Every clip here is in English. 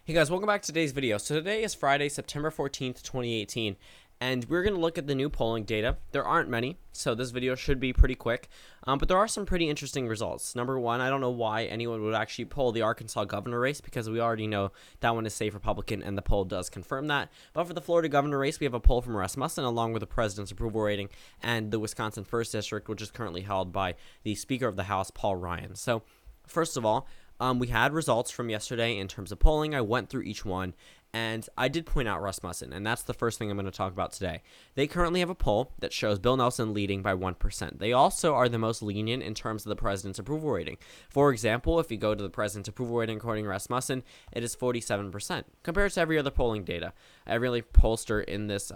Hey guys, welcome back to today's video. So today is Friday, September 14th, 2018, and we're going to look at the new polling data. There aren't many, so this video should be pretty quick, but there are some pretty interesting results. Number one, I don't know why anyone would actually poll the Arkansas governor race, because we already know that one is safe Republican, and the poll does confirm that. But for the Florida governor race, we have a poll from Rasmussen, along with the president's approval rating, and the Wisconsin 1st District, which is currently held by the Speaker of the House, Paul Ryan. So, first of all, we had results from yesterday in terms of polling. I went through each one, and I did point out Rasmussen, and that's the first thing I'm going to talk about today. They currently have a poll that shows Bill Nelson leading by 1%. They also are the most lenient in terms of the president's approval rating. For example, if you go to the president's approval rating according to Rasmussen, it is 47%, compared to every other polling data. Every other pollster in this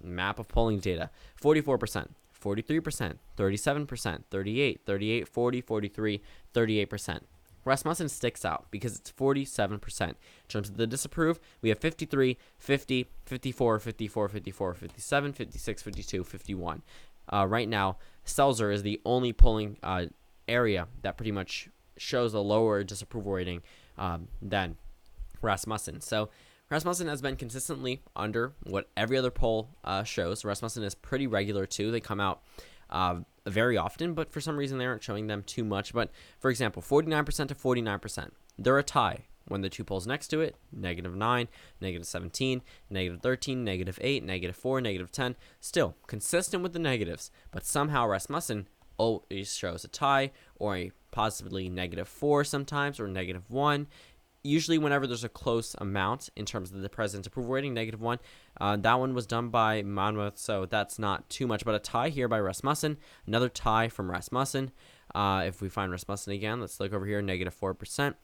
map of polling data, 44%. 43%, 37%, 38, 38, 40, 43, 38%. Rasmussen sticks out because it's 47%. In terms of the disapprove, we have 53, 50, 54, 54, 54, 57, 56, 52, 51. Right now, Seltzer is the only polling area that pretty much shows a lower disapproval rating than Rasmussen. So Rasmussen has been consistently under what every other poll shows. Rasmussen is pretty regular too. They come out very often, but for some reason they aren't showing them too much. But for example, 49% to 49%, they're a tie when the two polls next to it, -9, -17, -13, -8, -4, -10, still consistent with the negatives, but somehow Rasmussen always shows a tie or a possibly -4 sometimes, or -1. Usually whenever there's a close amount in terms of the president's approval rating, -1, that one was done by Monmouth, so that's not too much. But a tie here by Rasmussen, another tie from Rasmussen. If we find Rasmussen again, let's look over here, -4%.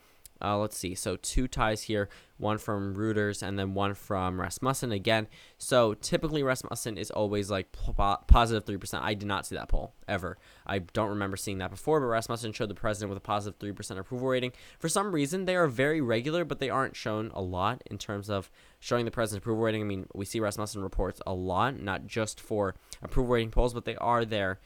Let's see, so two ties here, one from Reuters and then one from Rasmussen again. So typically Rasmussen is always like positive 3%. I did not see that poll ever. I don't remember seeing that before, but Rasmussen showed the president with a positive 3% approval rating. For some reason, they are very regular, but they aren't shown a lot in terms of showing the president's approval rating. I mean, we see Rasmussen reports a lot, not just for approval rating polls, but they are there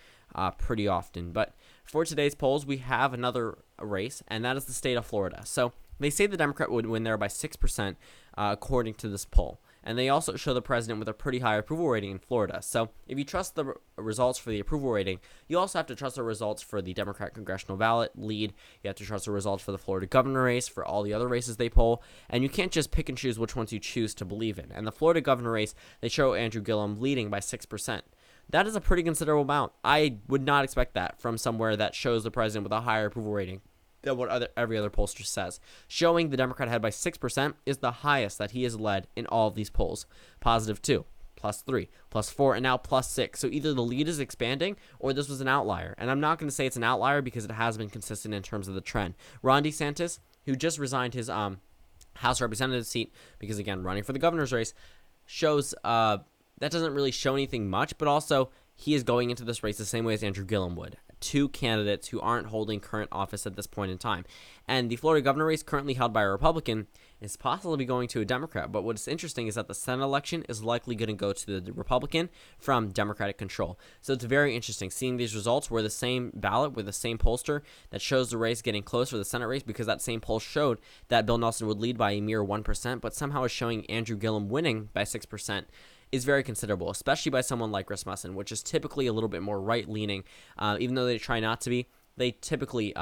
pretty often. But for today's polls, we have another race, and that is the state of Florida. So they say the Democrat would win there by 6%, according to this poll. And they also show the president with a pretty high approval rating in Florida. So if you trust the results for the approval rating, you also have to trust the results for the Democrat congressional ballot lead. You have to trust the results for the Florida governor race, for all the other races they poll. And you can't just pick and choose which ones you choose to believe in. And the Florida governor race, they show Andrew Gillum leading by 6%. That is a pretty considerable amount. I would not expect that from somewhere that shows the president with a higher approval rating than what every other pollster says. Showing the Democrat ahead by 6% is the highest that he has led in all of these polls. +2, +3, +4, and now +6. So either the lead is expanding or this was an outlier. And I'm not going to say it's an outlier because it has been consistent in terms of the trend. Ron DeSantis, who just resigned his House Representative seat because, again, running for the governor's race, shows that doesn't really show anything much, but also he is going into this race the same way as Andrew Gillum would. Two candidates who aren't holding current office at this point in time. And the Florida governor race, currently held by a Republican, is possibly going to a Democrat. But what's interesting is that the Senate election is likely going to go to the Republican from Democratic control. So it's very interesting seeing these results where the same ballot with the same pollster that shows the race getting close for the Senate race, because that same poll showed that Bill Nelson would lead by a mere 1%, but somehow is showing Andrew Gillum winning by 6%. Is very considerable, especially by someone like Rasmussen, which is typically a little bit more right-leaning. Even though they try not to be, they typically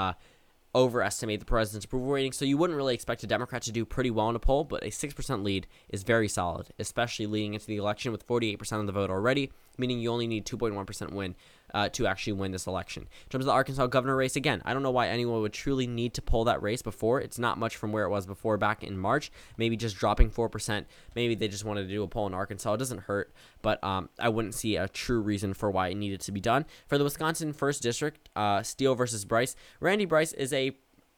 overestimate the president's approval rating, so you wouldn't really expect a Democrat to do pretty well in a poll, but a 6% lead is very solid, especially leading into the election with 48% of the vote already, meaning you only need 2.1% win to actually win this election. In terms of the Arkansas governor race, again, I don't know why anyone would truly need to pull that race before. It's not much from where it was before back in March, maybe just dropping 4%. Maybe they just wanted to do a poll in Arkansas. It doesn't hurt, but I wouldn't see a true reason for why it needed to be done. For the Wisconsin 1st District, Steele versus Bryce, Randy Bryce is a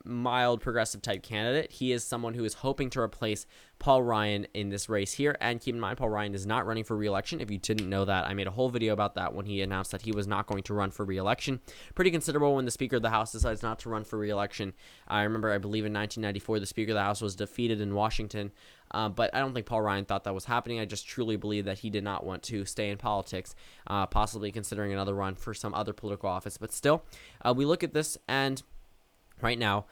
mild progressive type candidate. He is someone who is hoping to replace Paul Ryan in this race here. And keep in mind, Paul Ryan is not running for re-election. If you didn't know that, I made a whole video about that when he announced that he was not going to run for re-election. Pretty considerable when the Speaker of the House decides not to run for re-election. I remember, I believe in 1994, the Speaker of the House was defeated in Washington. But I don't think Paul Ryan thought that was happening. I just truly believe that he did not want to stay in politics, possibly considering another run for some other political office. But still, we look at this, and right now,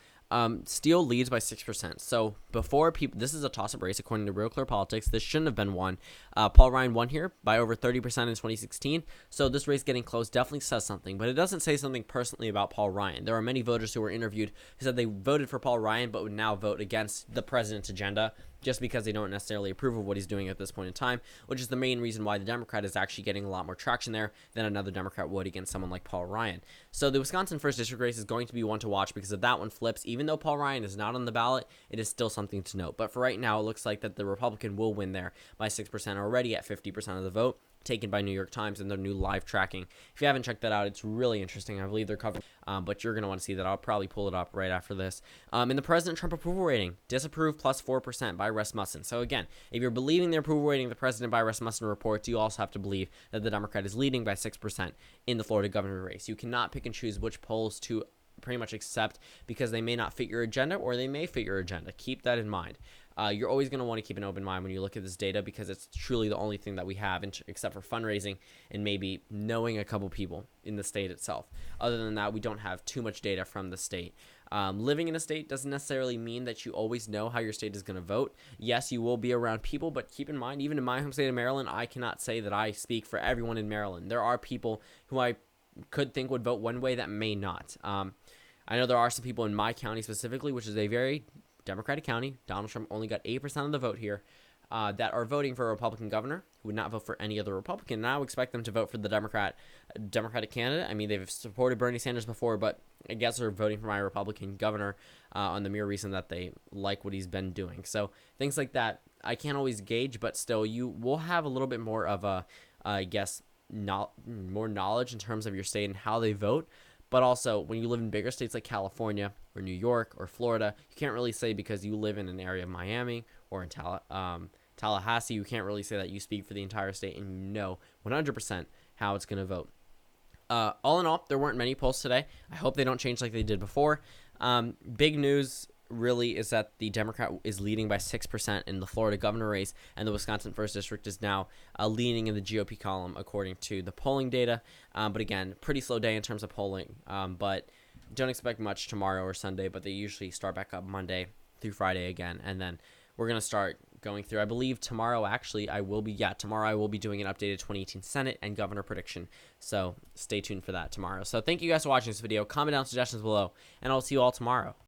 Steele leads by 6%. So before people, this is a toss-up race according to Real Clear Politics. This shouldn't have been won. Paul Ryan won here by over 30% in 2016. So this race getting close definitely says something, but it doesn't say something personally about Paul Ryan. There are many voters who were interviewed who said they voted for Paul Ryan, but would now vote against the president's agenda just because they don't necessarily approve of what he's doing at this point in time, which is the main reason why the Democrat is actually getting a lot more traction there than another Democrat would against someone like Paul Ryan. So the Wisconsin 1st District race is going to be one to watch because if that one flips, even though Paul Ryan is not on the ballot, it is still something to note. But for right now, it looks like that the Republican will win there by 6%, already at 50% of the vote, taken by New York Times in their new live tracking. If you haven't checked that out, it's really interesting. I believe they're covering, but you're going to want to see that. I'll probably pull it up right after this. In the President Trump approval rating, disapprove plus 4% by Rasmussen. So again, if you're believing the approval rating of the president by Rasmussen reports, you also have to believe that the Democrat is leading by 6% in the Florida governor race. You cannot pick and choose which polls to pretty much accept because they may not fit your agenda or they may fit your agenda. Keep that in mind. You're always going to want to keep an open mind when you look at this data because it's truly the only thing that we have except for fundraising and maybe knowing a couple people in the state itself. Other than that, we don't have too much data from the state. Living in a state doesn't necessarily mean that you always know how your state is going to vote. Yes, you will be around people, but keep in mind, even in my home state of Maryland, I cannot say that I speak for everyone in Maryland. There are people who I could think would vote one way that may not. I know there are some people in my county specifically, which is a very Democratic county. Donald Trump only got 8% of the vote here that are voting for a Republican governor who would not vote for any other Republican. And I would expect them to vote for the Democratic candidate. I mean, they've supported Bernie Sanders before, but I guess they're voting for my Republican governor on the mere reason that they like what he's been doing. So things like that, I can't always gauge, but still, you will have a little bit more of a, I guess, more knowledge in terms of your state and how they vote. But also, when you live in bigger states like California or New York or Florida, you can't really say because you live in an area of Miami or in Tallahassee, you can't really say that you speak for the entire state and you know 100% how it's going to vote. All in all, there weren't many polls today. I hope they don't change like they did before. Big news really is that the Democrat is leading by 6% in the Florida governor race, and the Wisconsin 1st District is now leading in the GOP column according to the polling data. But again, pretty slow day in terms of polling, but don't expect much tomorrow or Sunday, but they usually start back up Monday through Friday again, and then we're going to start going through. I believe tomorrow, actually, tomorrow I will be doing an updated 2018 Senate and governor prediction, so stay tuned for that tomorrow. So thank you guys for watching this video. Comment down suggestions below, and I'll see you all tomorrow.